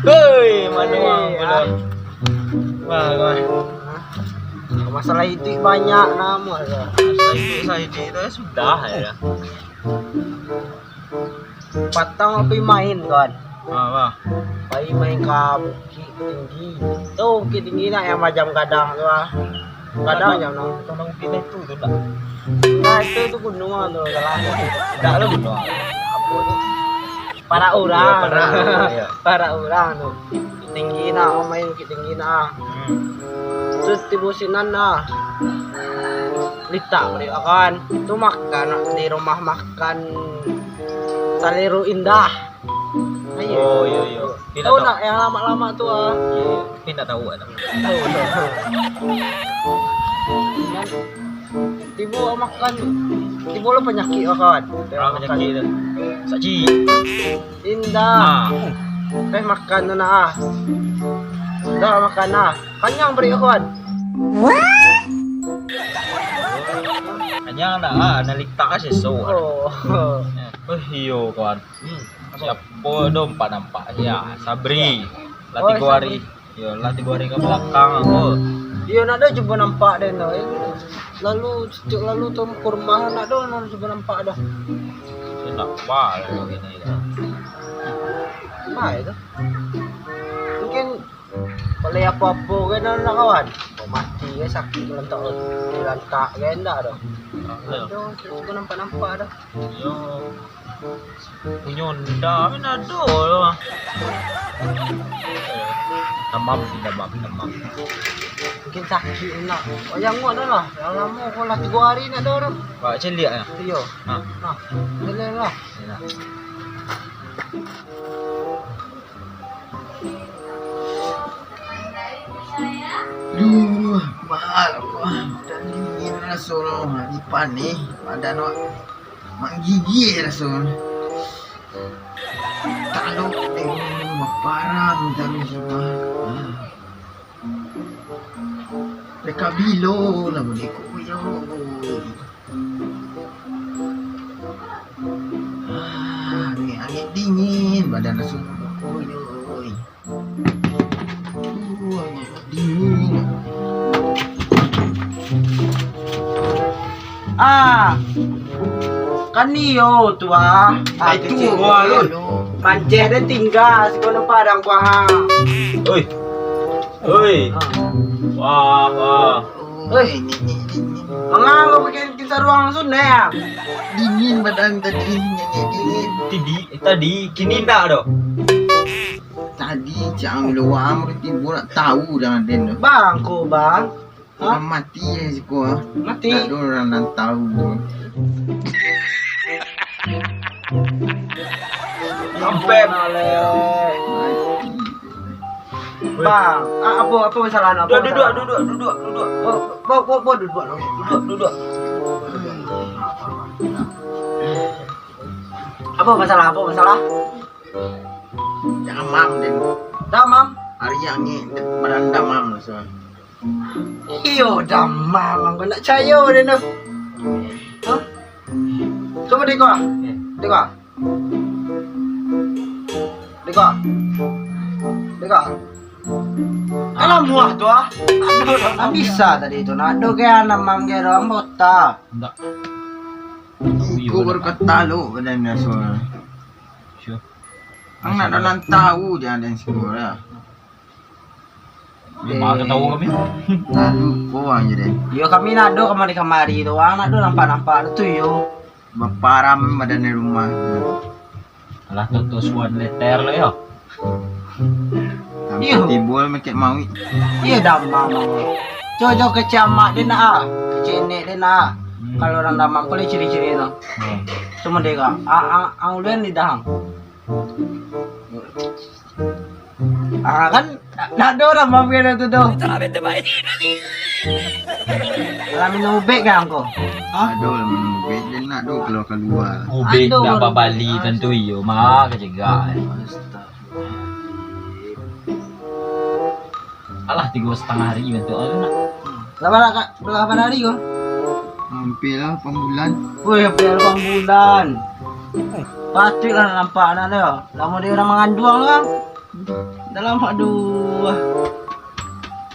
Hei, mana belum? Wah. Masalah itu banyak nama ya. Saya itu sudah ya. Patang api main kan. Wah. Pai main ke Bukit Tinggi. Tuh Bukit Tinggi nak yang macam kadang tu ah. Kadang yang nang Tolong pilih itu tuh dah. nah itu gunung tu salah. Dah lah betul. Apa tu? Para orang. Iya. Para orang tu. Bukit Tinggi nak main Bukit Tinggi nak. Terus tibu sinan lah. Lita beri akan. Tu makan di rumah makan Saliru Indah. Ayo. Oh iya. Tidak Tahu tahu. nak yang lama-lama tu ah. Iya. Tidak tahu ada. Tahu. Tibu makan. Tibu lo penyakit kawan. Orang penyakit tu. Saji. Indah. Ah. Makan tu nak. Dah makan lah. Kenyang beri kawan. Hanya ada lita sesu. Oh. Iyo kawan. Siapa dompak nampak ya Sabri. Oh, Latih gua hari. Yo, latih gua hari ke belakang aku. Iya nak dah cuba nampak deh no. Lalu sejak lalu tu kurma nak dah nak cuba nampak dah. Tidak apa kalau gini ya. Mai tu. Mungkin boleh apa-apa kan nak kawan. Mati ke sakit melentak dilantak kan dah dah. Dah cuba nampak dah. Yo. Punya nda mana ada lah. Demam. Mungkin sakit nak. Oh yang muat dah lah. Yang lama kau lah 3 hari nak dah dah. Pak celik ya. Iyo. Ha. Nah. Boleh lah. Duh, mahal wah. Dan dingin rasul di pani badan wak menggigil rasul. Kalau tengok parah tapi semua. Dekat bilo lah boleh koyo. Ni angin dingin badan rasul koyo. Dingin. Kan iyo tu ah. Itu gua lu. Panceh dan tinggal sekolah padang kuah. Oi. Wah. Oi, Mengang bikin kita ruang sunai ya. dingin badan tadi dingin. Tadi kini ndak doh. Tadi jangan luar timbul nak tahu jangan den. Bangku bang. Orang mati ya sekolah. Mati. Tak ada orang nak tahu. Sampai Mati. Bang, apa masalah nak? Duduk. Duduk. Apa masalah? Damam den. Damam? Hari yang ni badan damam lah so. Iyo damam, aku nak cayo dia tu. Hah? Coba dekor. Alah muah tu ah. Tak bisa tadi tu nak do ke namam ke rambut tak. Ndak. Aku baru kata lu badan dia so. Sure. Ang nak orang tahu jangan den sekolah. Memang tahu kami. Tak lupa aja den. Yo kami nak do kamari tu ah nak do nampak tu yo. Baparam badan di rumah. Alah tutus one letter lo yo. Tapi timbul makin mawi. Iya damam. Jojo kecamak dia nak ah. Kecenek dia nak. Kalau orang damam boleh ciri-ciri tu. Cuma dia kak. Ang ulen di dahang. Kan nak do orang mampu tu do. Alam minum ubek kan kau? Aduh menubik dia nak do keluar. Ubek Aduh, dah Bali tentu iyo mak kecegah. Alah 3,5 hari bentuk nak. Berapa hari kau? Hampir lah 8 bulan. Wih, hampir 8 bulan. Pasti lah nampak anak dia. Lama dia orang mengandung lah. Dalam aduh.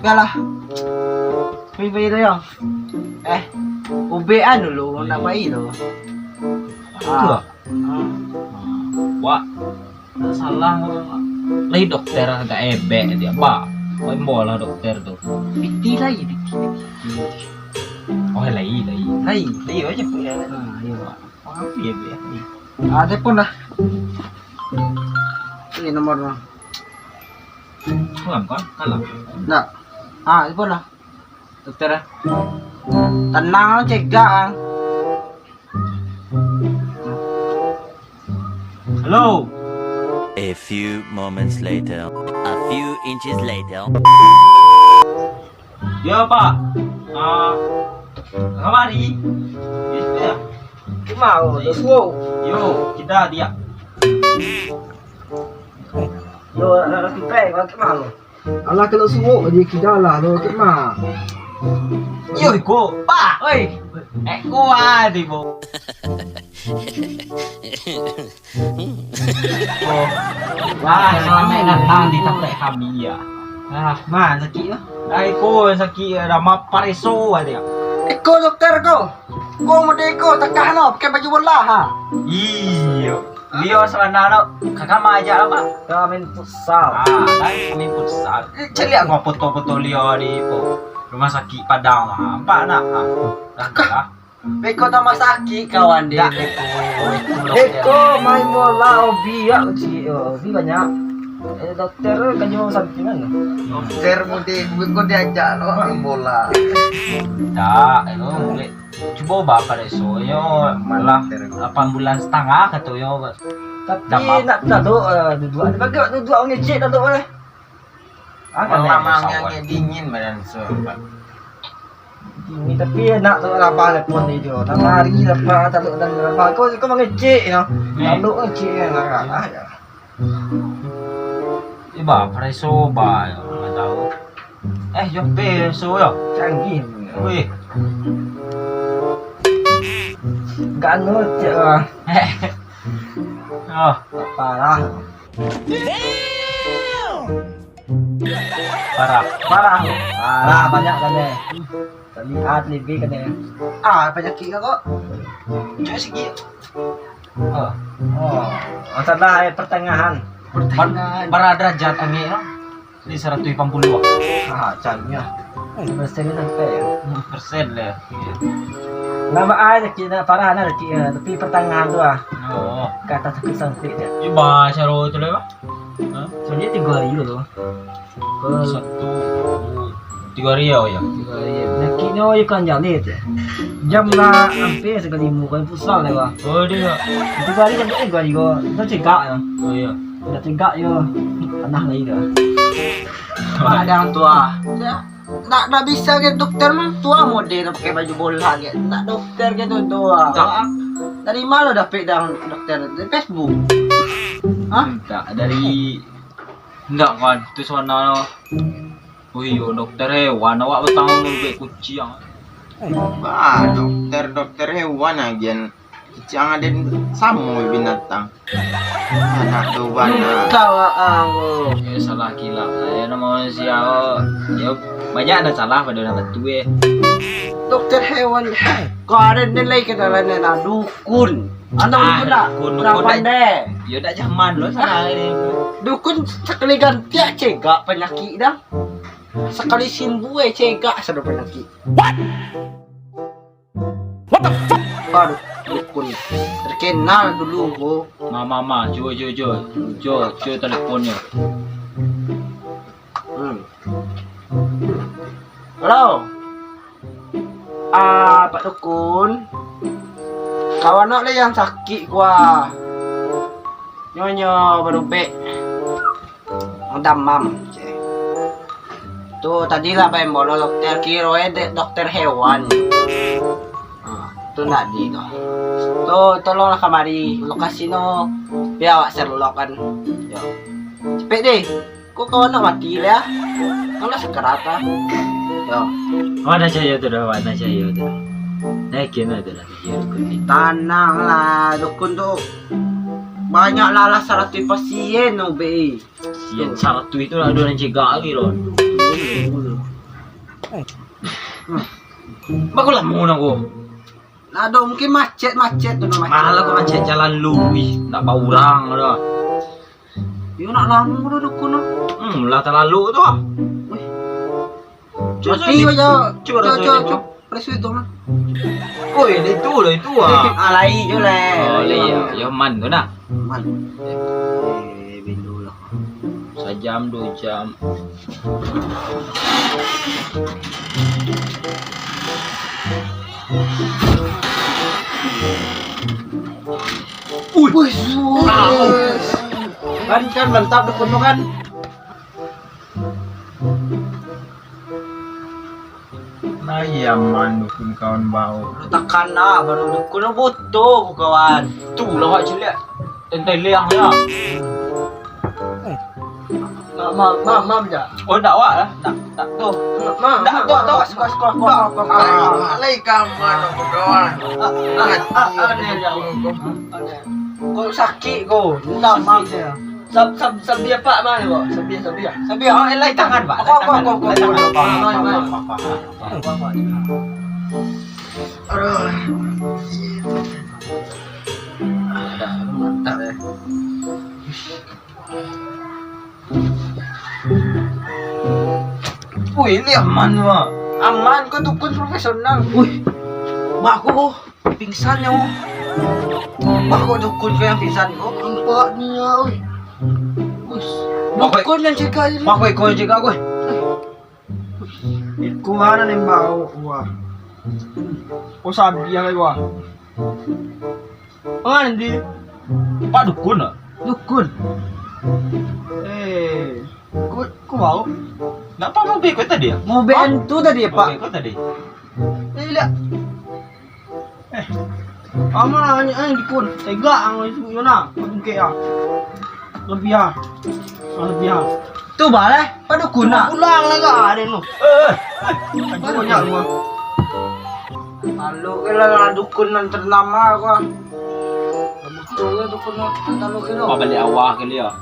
Biarlah. Pergi dia. Ubean dulu nak bayi tu. Itu ah. Wah, salah lagi dokter agak ebek dia, Pak. Kau bola dokter tu. Piti lagi, piti. Oh, lagi. Lagi aja pun ya. Iya, Pak. Apa ya, Be? Ada pun lah. Ini nomornya. Bukan kan? Kalah. Nak. Ini pun lah. Dokter. Tenang cegah. Halo. A few moments later, a few inches later. Ya, Pak. Kemari. Ya. Mau, suo. Yo, kita dia. Yo, nak kita ke mana? Alah kalau suo dia kita lah, lo ke mana? Yo, ko. Pak, oi. Kuat ibu. Oh. Wah, selama datang di tempat kami ya. Mana sakit lah? Ko sakit ada mapareso dia. Eko dokter ko. Ko mo deko takah no pakai baju bola ha. Iyo. Leo selana kakak aja lah, Pak. Kami futsal. Kami futsal. Celik aku foto-foto Leo di rumah sakit Padang. Nampak nak? Dah. Beko tambah sakit kawan dia. Eko main bola obi ya uci. Obi banyak. Dokter kan cuma sampingan. Dokter mudi kau diajak lo main bola. Tak, itu boleh. Coba bapak reso yo malah 8 bulan setengah kata yo. Tapi nak duduk duduk. Bagi duduk orang ngecek duduk boleh. Lama yang dingin badan so. Ini tapi nak tu apa telefon dia. Tak hari lepas tak dan lepas kau mengecek no. Lalu ngecek nak. Iba preso ba yo tahu. Yo peso yo. Canggih. Wih. Enggak ngerti lah. Oh, Parah. Parah banyak kan deh. Terlihat lebih kan deh. Penyakit kok. Cuma sikit. Masalah pertengahan. Berderajat angin no? Di 180. Canggih. Persen sampai ya. Persen lah. Nama aja kita parah ada tapi pertengahan tu ah. Oh, Kata sakit sampai dia. iba caro tu lah. Soalnya 3 hari dulu. Satu 3 riau ya. 3 hari. Nakino you kan jalan tu. Jam lah hampir sekali muka pusat lah. Oh dia. 3 hari jam 3 hari go. Dah cegak ya. Oh iya. Dah cegak yo. Tanah lagi dah. Ada tua. Nak bisa ke dokter mah tua model pakai baju bola ke. Nak dokter ke tu tua. Dari mana dapat dah dokter? Dari Facebook. Tak dari enggak kan tu sana. Oh iya dokter hewan awak bertanggung lebih kucing. Dokter hewan aja. Jangan ada sama binatang. Anak tu bana. Tahu aku. Ya salah kilap saya nama manusia. Ya banyak ada salah pada nama tu Dokter hewan. Kau ada nilai ke dalam nak dukun. Anak dukun tak? Dukun pandai. Ya dah zaman lo sana ini. Dukun sekali ganti cegak penyakit dah. Sekali sembuh cegak sudah penyakit. What the fuck? Baru dukun terkenal dulu ko. Mama, jo teleponnya. Halo. Pak Dukun. Kawan nak lah yang sakit gua. Nyonya berubek. Demam. Tu tadilah main bola dokter kira dokter hewan. Tu nak di tu. Tu tolonglah kamari lokasi no. Biar awak serlok kan. Yo. Cepet deh. Kok kawan nak mati lah. Kalau sekarat ah. Yo. Mana saya tu dah, mana saya tu. Naikin na dah dia dukun. Tenanglah, dukun tuh banyak lalas syarat pasien no be. Sian satu itu lah ada yang cegak lagi loh. Bagulah muna ko. Ada mungkin macet tuh no macet. Mahal ako macet jalan lu, nak baurang dah. Yo nak lamu dah dukun no. Lah terlalu tu ah. Cuti aja. Coba Presu itu mah. Oh, itu ah. Alai je lah. Oh, ya man tu nak. Man. Bindu lah. Sejam 2 jam. Kan mantap dukun tu kan. Nah iya man dukun kawan bau. Lu takkan lah baru dukun butuh kawan. Tu lah hak jelek. Tentai liang ya. Mam je. Oh, tak awak lah. Tak tu. Tak sekolah. Alaikam man doa. Kau sakit kau. Minta maaf saya. Sabia pak mana kok? Sabia. Sabi elai tangan, Pak. Kau. Aduh. Mantap eh. Wih, ini aman wah. Aman kau dukun profesional. Wih. Mak aku pingsan ya. Mak aku dukun kau yang pingsan kau. Nampak ni ya. Dukun yang cakap je. Mak kau jaga aku. Ku mana ni bau wah. Oh sabi yang wah. Mana di Pak dukun ah. dukun? Ku bau. Nak apa mobil kau tadi ah? Mau bantu tadi Mobil pak. kau tadi. Lihat. Ama hanya dukun. Tega ang itu na. Pagke ah. Lebih ah. Lebih ah. Tu balai, pada guna. Pulang lah kak ada nu. Banyak gua. Lalu kalau dukun yang ternama gua. Betul dukun lalu kilo. Kau balik awal kali ya.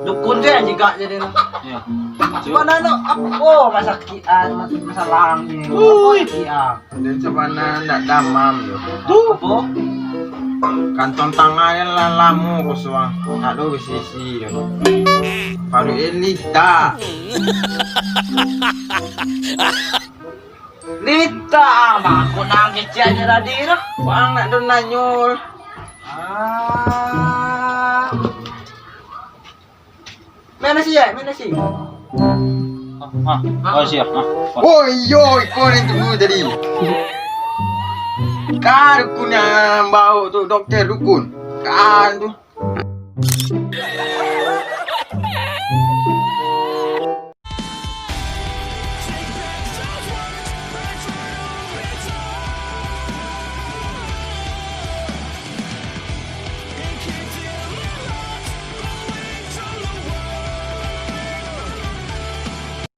Dukun tu yang juga jadi nu. Ya. Mana nu? Oh masakian, masalah ni. Ui. Iya. Dan sabana ndak damam yo. Apa? Kantong tangan lah lamu kusuang. Aduh sisi yo. Baru elita. Lita, aku nangis aja tadi noh. Wang nak don nanyul. Mana sih ya? Mana sih? Oh siap. Oh yo, kau yang tunggu tadi. Kan dukun yang bau tu dokter dukun. Kan tu.